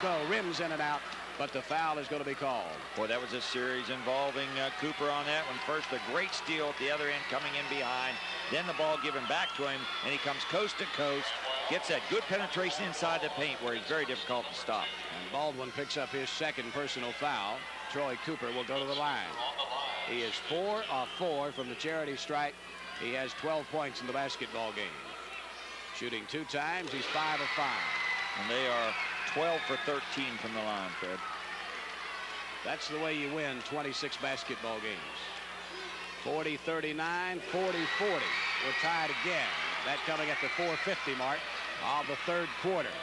Go, rims in and out, but the foul is going to be called. Boy, that was a series involving Cooper on that one. First, a great steal at the other end coming in behind. Then the ball given back to him, and he comes coast to coast. Gets that good penetration inside the paint where he's very difficult to stop. And Baldwin picks up his second personal foul. Troy Cooper will go to the line. He is 4 of 4 from the charity stripe. He has 12 points in the basketball game. Shooting 2 times, he's 5 of 5. And they are 12 for 13 from the line, Fred. That's the way you win 26 basketball games. 40-39, 40-40. We're tied again. That coming at the 4:50 mark of the third quarter.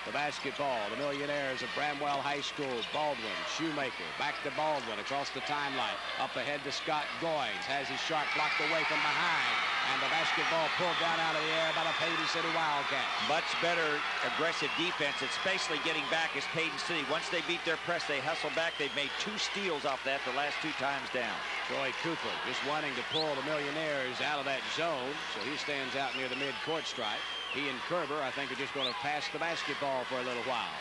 The basketball, the Millionaires of Bramwell High School. Baldwin, Shoemaker, back to Baldwin across the timeline. Up ahead to Scott Goins. Has his shot blocked away from behind. And the basketball pulled down out of the air by the Paden City Wildcats. Much better aggressive defense. It's basically getting back as Paden City. Once they beat their press, they hustle back. They've made 2 steals off that the last 2 times down. Troy Cooper just wanting to pull the Millionaires out of that zone. So he stands out near the mid-court stripe. He and Kerber, I think, are just going to pass the basketball for a little while.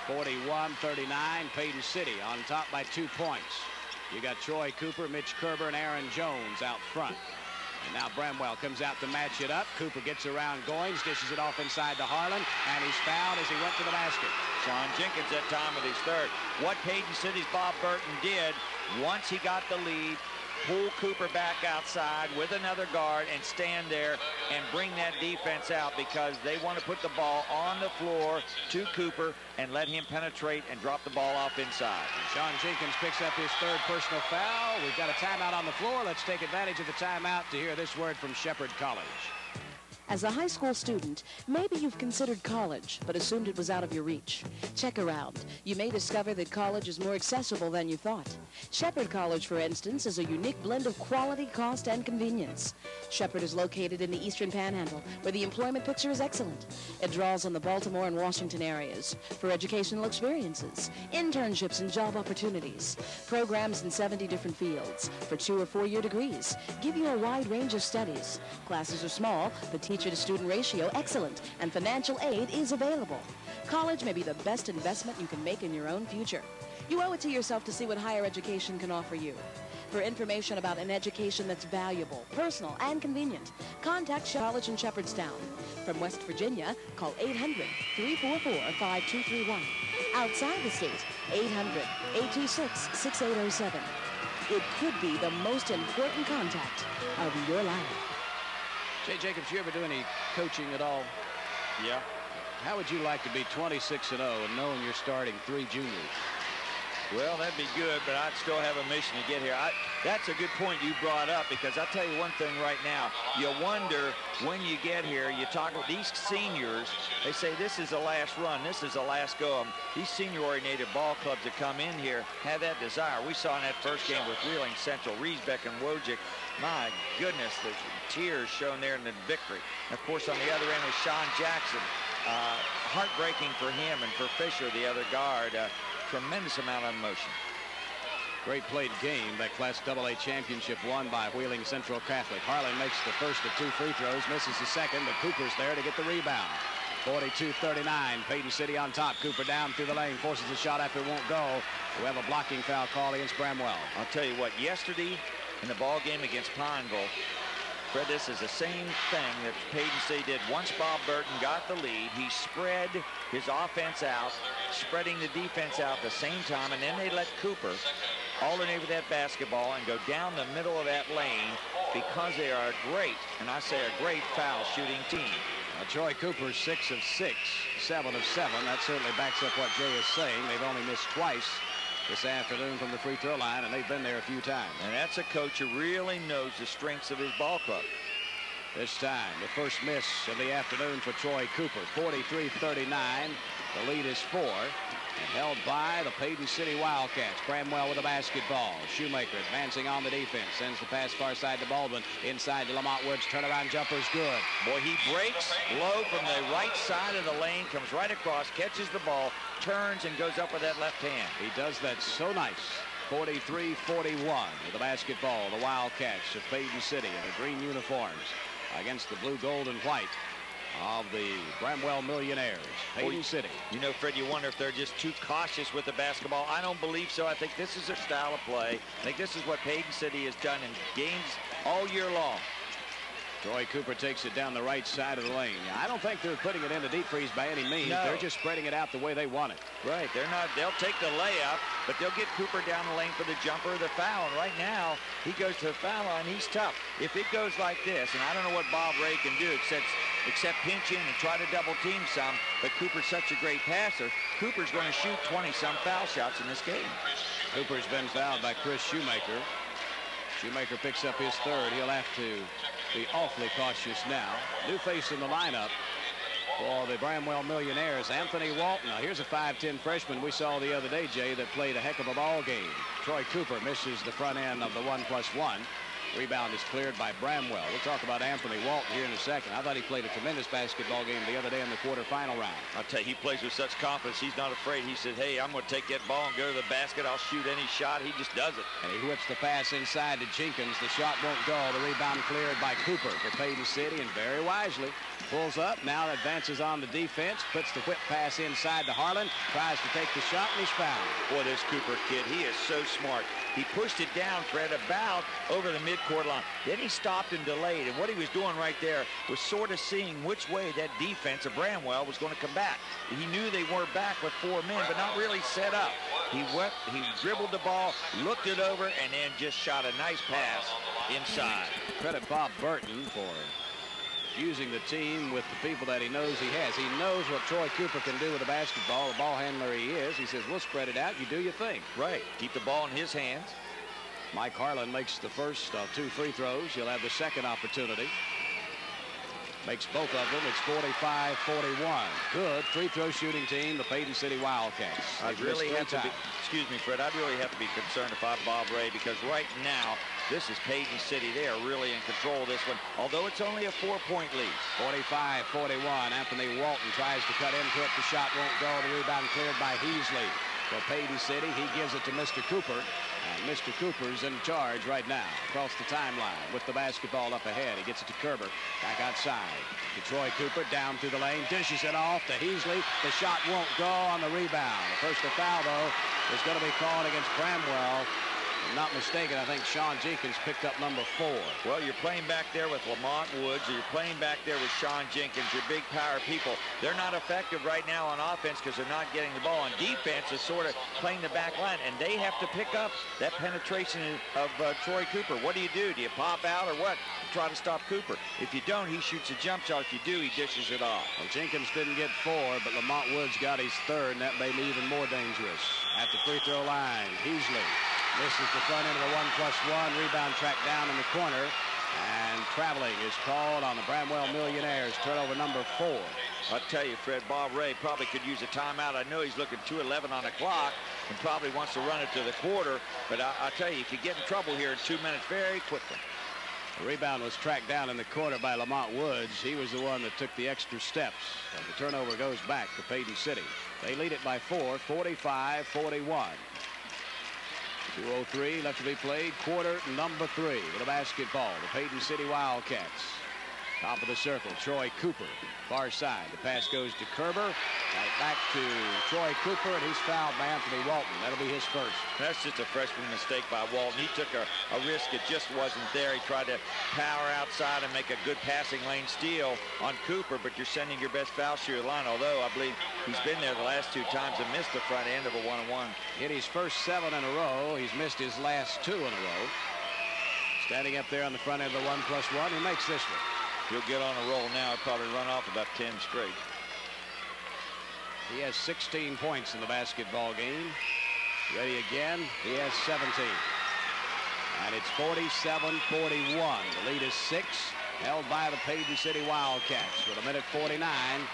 41-39, Paden City on top by 2 points. You got Troy Cooper, Mitch Kerber, and Aaron Jones out front. And now Bramwell comes out to match it up. Cooper gets around Goins, dishes it off inside to Harlan, and he's fouled as he went to the basket. Sean Jenkins that time with his third. What Paden City's Bob Burton did, once he got the lead, pull Cooper back outside with another guard and stand there and bring that defense out, because they want to put the ball on the floor to Cooper and let him penetrate and drop the ball off inside. And Sean Jenkins picks up his third personal foul. We've got a timeout on the floor. Let's take advantage of the timeout to hear this word from Shepherd College. As a high school student, maybe you've considered college, but assumed it was out of your reach. Check around. You may discover that college is more accessible than you thought. Shepherd College, for instance, is a unique blend of quality, cost, and convenience. Shepherd is located in the Eastern Panhandle, where the employment picture is excellent. It draws on the Baltimore and Washington areas for educational experiences, internships and job opportunities, programs in 70 different fields for 2- or 4-year degrees, give you a wide range of studies. Classes are small, but teacher-to-student ratio excellent, and financial aid is available. College may be the best investment you can make in your own future. You owe it to yourself to see what higher education can offer you. For information about an education that's valuable, personal, and convenient, contact College in Shepherdstown. From West Virginia, call 800-344-5231. Outside the state, 800-826-6807. It could be the most important contact of your life. Jay Jacobs, you ever do any coaching at all? Yeah. How would you like to be 26-0 and knowing you're starting 3 juniors? Well, that'd be good, but I'd still have a mission to get here. That's a good point you brought up, because I'll tell you one thing right now. You wonder when you get here, you talk with these seniors, they say this is the last run, this is the last go. These senior-oriented ball clubs that come in here have that desire. We saw in that first game with Wheeling Central, Riesbeck and Wojcik. My goodness, the tears shown there in the victory. And of course, on the other end was Sean Jackson. Heartbreaking for him and for Fisher, the other guard. Tremendous amount of emotion. Great played game. That Class AA championship won by Wheeling Central Catholic. Harlan makes the first of 2 free throws, misses the second, but Cooper's there to get the rebound. 42-39, Paden City on top. Cooper down through the lane, forces the shot after it won't go. We have a blocking foul call against Bramwell. I'll tell you what, yesterday in the ball game against Pineville, Fred, this is the same thing that Paden City did. Once Bob Burton got the lead, he spread his offense out, spreading the defense out at the same time, and then they let Cooper alternate with that basketball and go down the middle of that lane, because they are a great, and I say a great, foul shooting team. Troy Cooper 6 of 6, 7 of 7. That certainly backs up what Jay is saying. They've only missed twice this afternoon from the free throw line, and they've been there a few times. And that's a coach who really knows the strengths of his ball club. This time, the first miss of the afternoon for Troy Cooper. 43-39. The lead is 4. And held by the Paden City Wildcats. Bramwell with the basketball. Shoemaker advancing on the defense. Sends the pass far side to Baldwin. Inside to Lamont Woods. Turnaround jumper's good. Boy, he breaks low from the right side of the lane. Comes right across. Catches the ball. Turns and goes up with that left hand. He does that so nice. 43-41 with the basketball. The Wildcats of Paden City in the green uniforms against the blue, gold, and white of the Bramwell Millionaires, Paden City. You know, Fred, you wonder if they're just too cautious with the basketball. I don't believe so. I think this is their style of play. I think this is what Paden City has done in games all year long. Troy Cooper takes it down the right side of the lane. I don't think they're putting it into deep freeze by any means. No. They're just spreading it out the way they want it. Right. They're not. They'll take the layup, but they'll get Cooper down the lane for the jumper or the foul. And right now, he goes to the foul line. He's tough. If it goes like this, and I don't know what Bob Ray can do except pinch in and try to double team some, but Cooper's such a great passer. Cooper's going to shoot 20-some foul shots in this game. Cooper's been fouled by Chris Shoemaker. Shoemaker picks up his third. He'll have to be awfully cautious now. New face in the lineup for the Bramwell Millionaires, Anthony Walton. Now here's a 5'10" freshman we saw the other day, Jay, that played a heck of a ball game. Troy Cooper misses the front end of the 1+1. Rebound is cleared by Bramwell. We'll talk about Anthony Walton here in a second. I thought he played a tremendous basketball game the other day in the quarterfinal round. I'll tell you, he plays with such confidence. He's not afraid. He said, hey, I'm going to take that ball and go to the basket. I'll shoot any shot. He just does it. And he whips the pass inside to Jenkins. The shot won't go. The rebound cleared by Cooper for Paden City, and very wisely pulls up. Now advances on the defense. Puts the whip pass inside to Harlan. Tries to take the shot, and he's fouled. Boy, this Cooper kid, he is so smart. He pushed it down, Fred, about over the midcourt line. Then he stopped and delayed. And what he was doing right there was sort of seeing which way that defense of Bramwell was going to come back. He knew they were back with 4 men, but not really set up. He dribbled the ball, looked it over, and then just shot a nice pass inside. Credit Bob Burton for using the team with the people that he knows he has. He knows what Troy Cooper can do with a basketball, the ball handler he is. He says, we'll spread it out. You do your thing. Right. Keep the ball in his hands. Mike Harlan makes the first of 2 free throws. He'll have the second opportunity. Makes both of them. It's 45-41. Good free throw shooting team, the Paden City Wildcats. I'd really have to be, excuse me, Fred, I'd really have to be concerned if I'm Bob Ray, because right now, this is Paden City. They are really in control of this one, although it's only a 4-point lead. 45-41. Anthony Walton tries to cut into it. The shot won't go. The rebound cleared by Heasley. For Paden City, he gives it to Mr. Cooper. And Mr. Cooper's in charge right now across the timeline with the basketball up ahead. He gets it to Kerber. Back outside to Troy Cooper. Down through the lane. Dishes it off to Heasley. The shot won't go on the rebound. The first foul, though, is going to be called against Bramwell. If I'm not mistaken, I think Sean Jenkins picked up number 4. Well, you're playing back there with Lamont Woods, or you're playing back there with Sean Jenkins, your big power people. They're not effective right now on offense because they're not getting the ball. On defense is sort of playing the back line, and they have to pick up that penetration of Troy Cooper. What do? Do you pop out or what? Try to stop Cooper. If you don't, he shoots a jump shot. If you do, he dishes it off. Well, Jenkins didn't get 4, but Lamont Woods got his third, and that made me even more dangerous. At the free throw line, Heasley misses the front end of the 1+1. Rebound tracked down in the corner, and traveling is called on the Bramwell Millionaires. Turnover number 4. I'll tell you, Fred, Bob Ray probably could use a timeout. I know he's looking 2:11 on the clock and probably wants to run it to the quarter, but I'll tell you, he could get in trouble here in 2 minutes very quickly. The rebound was tracked down in the corner by Lamont Woods. He was the one that took the extra steps. And the turnover goes back to Paden City. They lead it by 4, 45-41. 2:03 left to be played. Quarter number 3 with a basketball. The Paden City Wildcats. Top of the circle, Troy Cooper. Far side. The pass goes to Kerber. Right back to Troy Cooper, and he's fouled by Anthony Walton. That'll be his first. That's just a freshman mistake by Walton. He took a risk. It just wasn't there. He tried to power outside and make a good passing lane steal on Cooper, but you're sending your best foul shooter line, although I believe he's been there the last 2 times and missed the front end of a 1-on-1. In his first 7 in a row, he's missed his last 2 in a row. Standing up there on the front end of the 1+1, he makes this one. He'll get on a roll now. He'll probably run off about 10 straight. He has 16 points in the basketball game. Ready again. He has 17. And it's 47-41. The lead is 6, held by the Paden City Wildcats with 1:49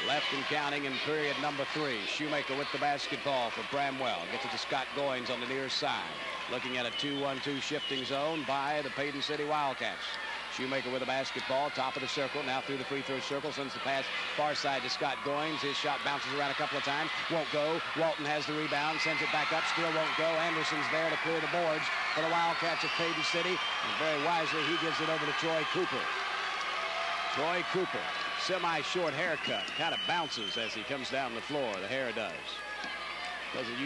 left and counting in period number 3. Shoemaker with the basketball for Bramwell. Gets it to Scott Goins on the near side. Looking at a 2-1-2 shifting zone by the Paden City Wildcats. Shoemaker with the basketball, top of the circle, now through the free throw circle, sends the pass far side to Scott Goins. His shot bounces around a couple of times, won't go. Walton has the rebound, sends it back up, still won't go. Anderson's there to clear the boards for the Wildcats of Paden City, and very wisely he gives it over to Troy Cooper. Troy Cooper semi-short haircut. Kind of bounces as he comes down the floor. The hair does. Doesn't